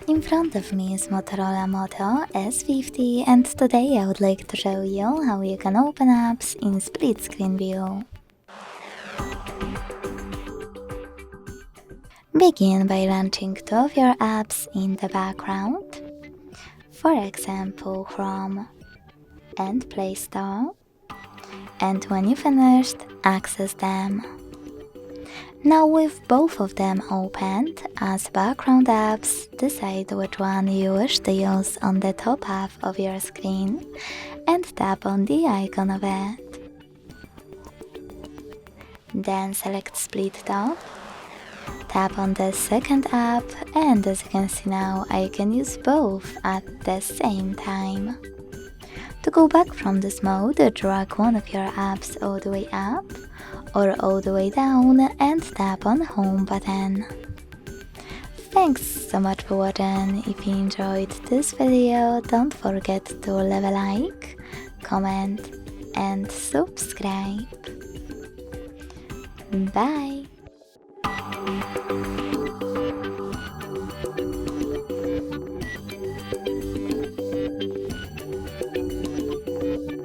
In front of me is Motorola Moto S50 and today I would like to show you how you can open apps in split screen view. Begin by launching two of your apps in the background, for example Chrome and Play Store, and when you finished, access them. Now with both of them opened, as background apps, decide which one you wish to use on the top half of your screen and tap on the icon of it. Then select Split Top, tap on the second app, and as you can see now, I can use both at the same time. To go back from this mode, drag one of your apps all the way up or all the way down and tap on Home button. Thanks so much for watching. If you enjoyed this video, don't forget to leave a like, comment and subscribe. Bye!